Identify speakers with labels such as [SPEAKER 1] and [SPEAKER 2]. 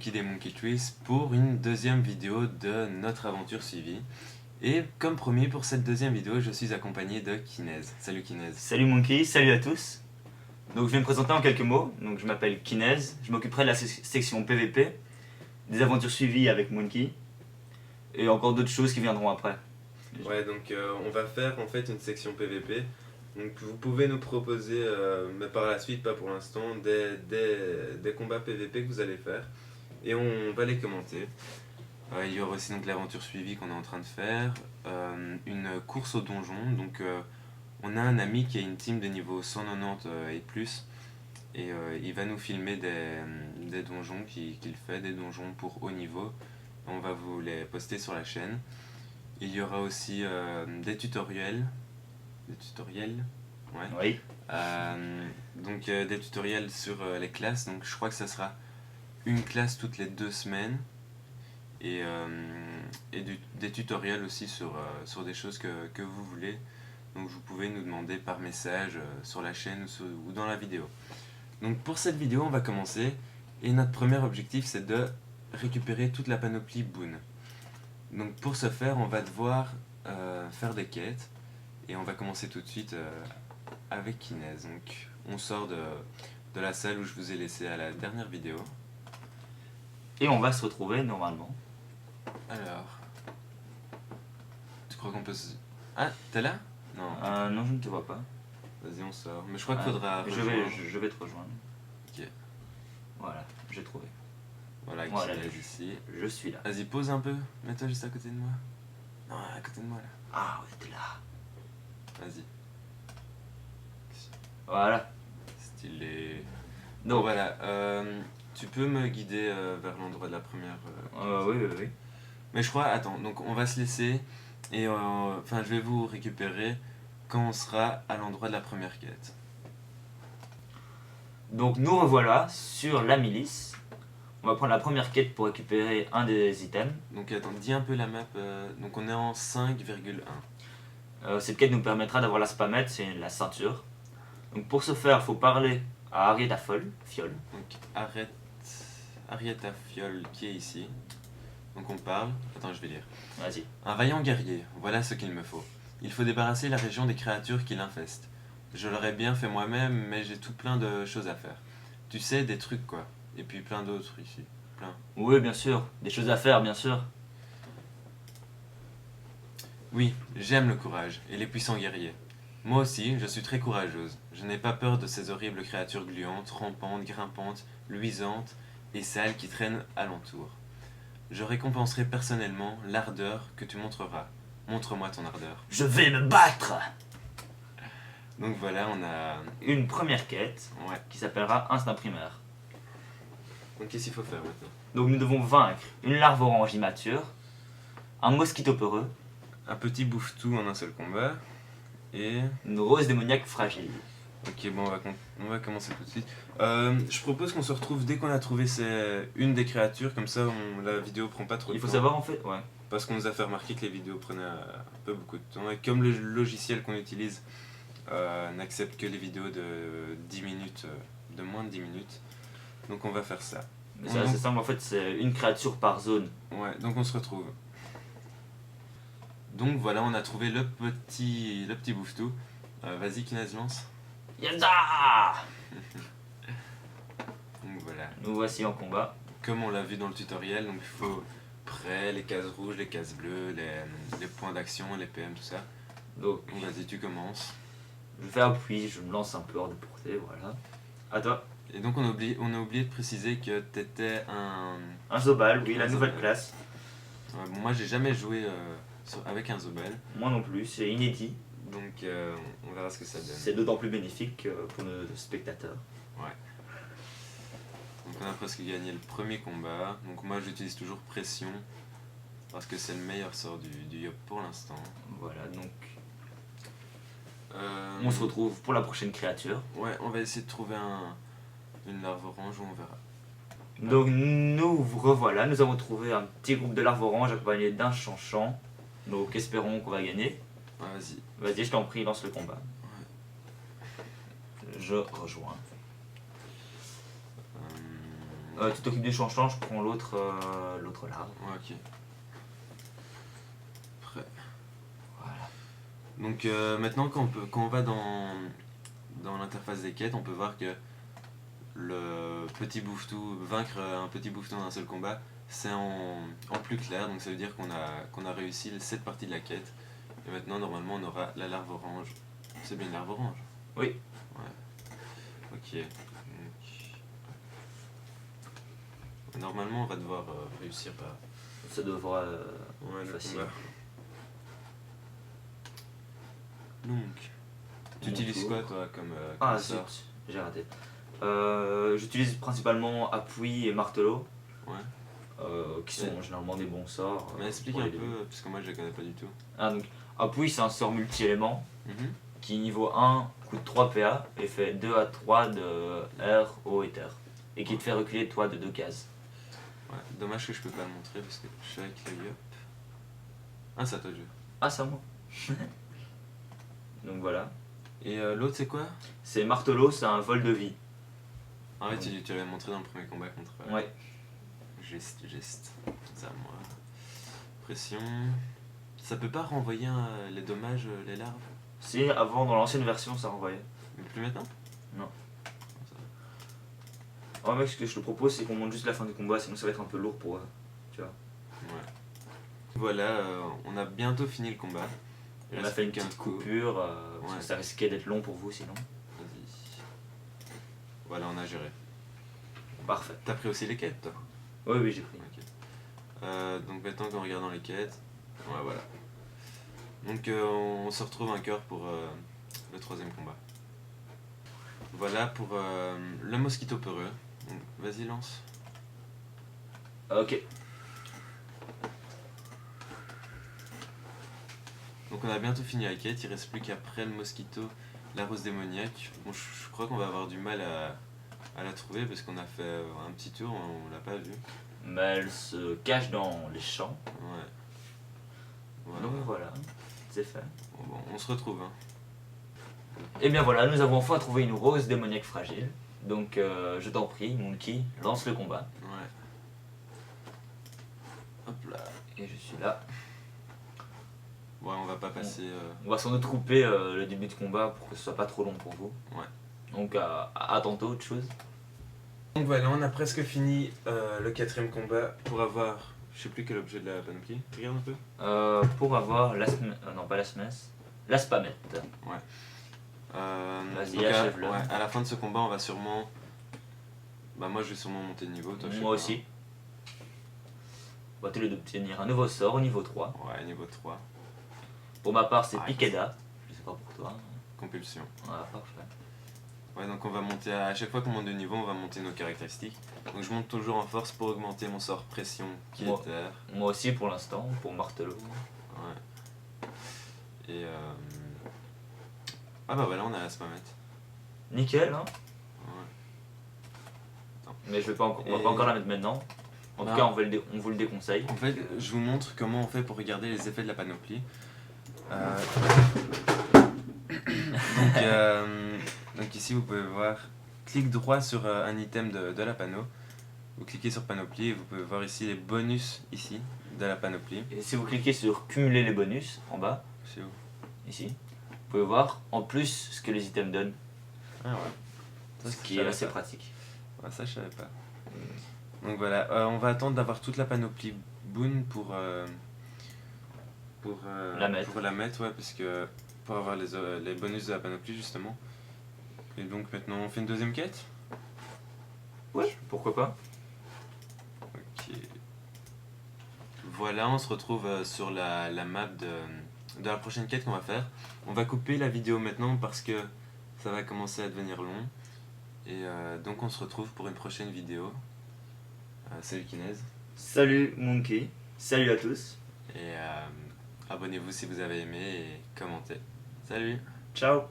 [SPEAKER 1] Monkey des Monkey Trees pour une deuxième vidéo de notre aventure suivie. Et comme promis, pour cette deuxième vidéo, je suis accompagné de Kinez. Salut Kinez.
[SPEAKER 2] Salut Monkey, salut à tous. Donc je vais me présenter en quelques mots. Donc je m'appelle Kinez, je m'occuperai de la section PVP, des aventures suivies avec Monkey et encore d'autres choses qui viendront après.
[SPEAKER 1] Ouais, donc on va faire en fait une section PVP. Donc vous pouvez nous proposer, mais par la suite, pas pour l'instant, des combats PVP que vous allez faire. Et on va les commenter. Il y aura aussi donc l'aventure suivie qu'on est en train de faire. Une course au donjon. Donc on a un ami qui a une team de niveau 190 et plus. Et il va nous filmer des donjons qu'il fait, des donjons pour haut niveau. On va vous les poster sur la chaîne. Il y aura aussi des tutoriels. Des tutoriels. Ouais.
[SPEAKER 2] Oui.
[SPEAKER 1] Donc des tutoriels sur les classes. Donc je crois que ça sera une classe toutes les 2 semaines. Et des tutoriels aussi sur des choses que vous voulez. Donc vous pouvez nous demander par message sur la chaîne ou dans la vidéo. Donc pour cette vidéo on va commencer. Et notre premier objectif c'est de récupérer toute la panoplie Boon. Donc pour ce faire on va devoir faire des quêtes. Et on va commencer tout de suite avec Kinez. Donc on sort de la salle où je vous ai laissé à la dernière vidéo.
[SPEAKER 2] Et on va se retrouver normalement.
[SPEAKER 1] Alors, tu crois qu'on peut se... Ah, t'es là? Non.
[SPEAKER 2] Non, je ne te vois pas.
[SPEAKER 1] Vas-y, on sort. Mais je crois qu'il faudra
[SPEAKER 2] je vais te rejoindre.
[SPEAKER 1] Ok.
[SPEAKER 2] Voilà, j'ai trouvé.
[SPEAKER 1] Voilà,
[SPEAKER 2] Voilà,
[SPEAKER 1] Kinez ici.
[SPEAKER 2] Je suis là.
[SPEAKER 1] Vas-y, pose un peu. Mets-toi juste à côté de moi. Non, à côté de moi, là.
[SPEAKER 2] Ah ouais, t'es là.
[SPEAKER 1] Vas-y.
[SPEAKER 2] Voilà.
[SPEAKER 1] Stylé.
[SPEAKER 2] Donc,
[SPEAKER 1] Bon, voilà. Tu peux me guider vers l'endroit de la première...
[SPEAKER 2] oui.
[SPEAKER 1] Mais je crois... Attends, donc on va se laisser. Et enfin, je vais vous récupérer quand on sera à l'endroit de la première quête.
[SPEAKER 2] Donc nous revoilà sur la milice. On va prendre la première quête pour récupérer un des items.
[SPEAKER 1] Donc attends, dis un peu la map. Donc on est en 5,1.
[SPEAKER 2] Cette quête nous permettra d'avoir la spamette, c'est la ceinture. Donc pour ce faire, il faut parler à Arietta Fiole.
[SPEAKER 1] Donc Arietta Fiole qui est ici. Donc on parle. Attends, je vais lire.
[SPEAKER 2] Vas-y.
[SPEAKER 1] Un vaillant guerrier, voilà ce qu'il me faut. Il faut débarrasser la région des créatures qui l'infestent. Je l'aurais bien fait moi-même, mais j'ai tout plein de choses à faire. Tu sais, des trucs quoi. Et puis plein d'autres ici. Plein.
[SPEAKER 2] Oui, bien sûr. Des choses à faire, bien sûr.
[SPEAKER 1] Oui, j'aime le courage et les puissants guerriers. Moi aussi, je suis très courageuse. Je n'ai pas peur de ces horribles créatures gluantes, rampantes, grimpantes, luisantes et sales qui traînent alentour. Je récompenserai personnellement l'ardeur que tu montreras. Montre-moi ton ardeur.
[SPEAKER 2] Je vais me battre.
[SPEAKER 1] Donc voilà, on a...
[SPEAKER 2] Une première quête
[SPEAKER 1] Ouais.
[SPEAKER 2] qui s'appellera Instinct primaire.
[SPEAKER 1] Donc qu'est-ce qu'il faut faire maintenant?
[SPEAKER 2] Donc nous devons vaincre une larve orange immature, un mosquito peureux,
[SPEAKER 1] Un petit bouffe-tout en un seul combat. Et...
[SPEAKER 2] une rose démoniaque fragile.
[SPEAKER 1] Ok, bon, on va commencer tout de suite. Je propose qu'on se retrouve dès qu'on a trouvé une des créatures, comme ça la vidéo prend pas trop de
[SPEAKER 2] Il faut
[SPEAKER 1] temps.
[SPEAKER 2] savoir en fait, ouais.
[SPEAKER 1] Parce qu'on nous a fait remarquer que les vidéos prenaient un peu beaucoup de temps. Et comme le logiciel qu'on utilise n'accepte que les vidéos de 10 minutes, de moins de 10 minutes, donc on va faire ça.
[SPEAKER 2] Mais c'est assez simple en fait, c'est une créature par zone.
[SPEAKER 1] Ouais, donc on se retrouve. Donc voilà, on a trouvé le petit bouffe-tout. Vas-y, Kinez, lance.
[SPEAKER 2] Yaza.
[SPEAKER 1] Donc voilà.
[SPEAKER 2] Nous voici en combat.
[SPEAKER 1] Comme on l'a vu dans le tutoriel, donc il faut prêt, les cases rouges, les cases bleues, les points d'action, les PM, tout ça.
[SPEAKER 2] Donc
[SPEAKER 1] Vas-y, tu commences.
[SPEAKER 2] je fais appui, je me lance un peu hors de portée, voilà. À toi.
[SPEAKER 1] Et donc on a oublié de préciser que t'étais
[SPEAKER 2] Un Zobal, oui, la
[SPEAKER 1] Un
[SPEAKER 2] nouvelle
[SPEAKER 1] Zobal.
[SPEAKER 2] classe.
[SPEAKER 1] Bon, moi j'ai jamais joué avec un Zobel,
[SPEAKER 2] Moi non plus, c'est inédit.
[SPEAKER 1] donc on verra ce que ça donne.
[SPEAKER 2] C'est d'autant plus bénéfique pour nos spectateurs.
[SPEAKER 1] Donc on a presque gagné le premier combat. Donc moi j'utilise toujours pression parce que c'est le meilleur sort du Yop pour l'instant.
[SPEAKER 2] Voilà, donc on se retrouve pour la prochaine créature.
[SPEAKER 1] Ouais, on va essayer de trouver une larve orange où on verra.
[SPEAKER 2] Donc nous revoilà, nous avons trouvé un petit groupe de larves oranges accompagné d'un chanchant. Donc espérons qu'on va gagner.
[SPEAKER 1] Ouais, vas-y.
[SPEAKER 2] Vas-y, je t'en prie, lance le combat. Je rejoins. Tu t'occupes du change-change, je prends l'autre larve.
[SPEAKER 1] Ouais, ok. Prêt.
[SPEAKER 2] Voilà.
[SPEAKER 1] Donc maintenant, quand on va dans l'interface des quêtes, on peut voir que le petit bouffetou, vaincre un petit bouffetou dans un seul combat, c'est en plus clair, donc ça veut dire qu'on a réussi cette partie de la quête. Et maintenant, normalement, on aura la larve orange. C'est bien une larve orange?
[SPEAKER 2] Oui.
[SPEAKER 1] Ouais. Ok. Donc, normalement, on va devoir réussir par...
[SPEAKER 2] Ça devra
[SPEAKER 1] Ouais, le
[SPEAKER 2] facile.
[SPEAKER 1] combat. Donc, tu
[SPEAKER 2] Mon
[SPEAKER 1] utilises
[SPEAKER 2] tour.
[SPEAKER 1] quoi, toi, comme
[SPEAKER 2] Ah
[SPEAKER 1] sort?
[SPEAKER 2] zut, j'ai raté. J'utilise principalement appui et martelot,
[SPEAKER 1] Ouais.
[SPEAKER 2] qui sont généralement des bons sorts.
[SPEAKER 1] Mais explique
[SPEAKER 2] pour
[SPEAKER 1] un
[SPEAKER 2] les débuts.
[SPEAKER 1] peu, parce que moi, je les connais pas du tout.
[SPEAKER 2] Ah, donc, appui, c'est un sort multi-élément
[SPEAKER 1] Mhm.
[SPEAKER 2] qui, niveau 1, coûte 3 PA et fait 2 à 3 de air, eau et terre. Et qui te fait reculer toi de 2 cases.
[SPEAKER 1] Ouais, dommage que je peux pas le montrer parce que je suis avec l'œil up. Ah, c'est à toi de jouer.
[SPEAKER 2] Ah, c'est à moi. Donc voilà.
[SPEAKER 1] Et l'autre, c'est quoi?
[SPEAKER 2] C'est martelot, c'est un vol de vie.
[SPEAKER 1] Ah ouais, tu l'avais montré dans le premier combat contre...
[SPEAKER 2] Ouais.
[SPEAKER 1] Geste. C'est à moi. Pression. Ça peut pas renvoyer les dommages, les larves?
[SPEAKER 2] Si, avant, dans l'ancienne version, ça renvoyait.
[SPEAKER 1] Mais plus maintenant?
[SPEAKER 2] Non. Oh mec, ce que je te propose, c'est qu'on monte juste la fin du combat, sinon ça va être un peu lourd pour eux. Tu vois.
[SPEAKER 1] Ouais. Voilà, on a bientôt fini le combat. Il
[SPEAKER 2] On a
[SPEAKER 1] reste
[SPEAKER 2] fait une
[SPEAKER 1] plus qu'un
[SPEAKER 2] petite
[SPEAKER 1] coup.
[SPEAKER 2] coupure, parce
[SPEAKER 1] Ouais.
[SPEAKER 2] que ça risquait d'être long pour vous sinon.
[SPEAKER 1] Vas-y. Voilà, on a géré.
[SPEAKER 2] Parfait.
[SPEAKER 1] T'as pris aussi les quêtes, toi?
[SPEAKER 2] Oui, oui, j'ai pris.
[SPEAKER 1] Ok. Donc maintenant qu'on regarde dans les quêtes, ouais, voilà. Donc on se retrouve vainqueur pour le troisième combat. Voilà pour le mosquito peureux. Donc, vas-y, lance.
[SPEAKER 2] Ok.
[SPEAKER 1] Donc on a bientôt fini la quête, il reste plus qu'après le mosquito, la rose démoniaque. Bon, je crois qu'on va avoir du mal à la trouver parce qu'on a fait un petit tour, on l'a pas vue.
[SPEAKER 2] Mais elle se cache dans les champs.
[SPEAKER 1] Ouais.
[SPEAKER 2] Donc voilà, c'est fait.
[SPEAKER 1] Bon, on se retrouve. Hein.
[SPEAKER 2] Et bien voilà, nous avons enfin trouvé une rose démoniaque fragile. Donc je t'en prie, Monkey, lance le combat.
[SPEAKER 1] Ouais. Hop là.
[SPEAKER 2] Et je suis là.
[SPEAKER 1] Ouais, on va pas passer...
[SPEAKER 2] On va s'en couper le début de combat pour que ce soit pas trop long pour vous.
[SPEAKER 1] Ouais.
[SPEAKER 2] Donc à tantôt, autre chose.
[SPEAKER 1] Donc voilà, on a presque fini le quatrième combat pour avoir... Je sais plus quel objet de la panoplie. Regarde un peu.
[SPEAKER 2] Pour avoir non pas la smesse, la spamette.
[SPEAKER 1] Ouais.
[SPEAKER 2] Vas-y,
[SPEAKER 1] donc
[SPEAKER 2] achève-le.
[SPEAKER 1] ouais, à la fin de ce combat, on va sûrement... Bah moi, je vais sûrement monter de niveau. Toi, je sais
[SPEAKER 2] Moi
[SPEAKER 1] pas.
[SPEAKER 2] aussi. On va tous les deux obtenir un nouveau sort au niveau 3.
[SPEAKER 1] Ouais, niveau 3.
[SPEAKER 2] Pour ma part, c'est
[SPEAKER 1] Ouais.
[SPEAKER 2] Pikeda. Je sais pas pour toi.
[SPEAKER 1] Compulsion.
[SPEAKER 2] Voilà, parfait.
[SPEAKER 1] Ouais, donc on va monter... À chaque fois qu'on monte de niveau, on va monter nos caractéristiques. Donc je monte toujours en force pour augmenter mon sort pression qui
[SPEAKER 2] Moi.
[SPEAKER 1] est terre.
[SPEAKER 2] Moi aussi pour l'instant, pour martelot.
[SPEAKER 1] Ouais. Et ah bah voilà, on a la spamette.
[SPEAKER 2] Nickel, hein.
[SPEAKER 1] Ouais.
[SPEAKER 2] Mais je vais pas on va
[SPEAKER 1] Et-
[SPEAKER 2] pas encore la mettre maintenant. En
[SPEAKER 1] Bah.
[SPEAKER 2] tout cas, on vous le déconseille.
[SPEAKER 1] En fait, je vous montre comment on fait pour regarder les effets de la panoplie. Donc ici, vous pouvez voir, clic droit sur un item de la panneau. Vous cliquez sur panoplie et vous pouvez voir ici les bonus ici de la panoplie.
[SPEAKER 2] Et si vous cliquez sur cumuler les bonus en bas,
[SPEAKER 1] C'est où?
[SPEAKER 2] ici, vous pouvez voir en plus ce que les items donnent.
[SPEAKER 1] Ah ouais. Ça,
[SPEAKER 2] Ce
[SPEAKER 1] je
[SPEAKER 2] qui est
[SPEAKER 1] savais
[SPEAKER 2] assez
[SPEAKER 1] pas.
[SPEAKER 2] pratique.
[SPEAKER 1] Ouais, ça, je savais pas. Donc voilà, on va attendre d'avoir toute la panoplie Boon pour
[SPEAKER 2] La mettre.
[SPEAKER 1] Pour la mettre, ouais, parce que pour avoir les bonus de la panoplie justement. Et donc maintenant on fait une deuxième quête.
[SPEAKER 2] Ouais, pourquoi pas.
[SPEAKER 1] Ok. Voilà, on se retrouve sur la map de la prochaine quête qu'on va faire. On va couper la vidéo maintenant parce que ça va commencer à devenir long. Et donc on se retrouve pour une prochaine vidéo. Salut Kinez.
[SPEAKER 2] Salut Monkey, salut à tous.
[SPEAKER 1] Et abonnez-vous si vous avez aimé et commentez. Salut!
[SPEAKER 2] Ciao.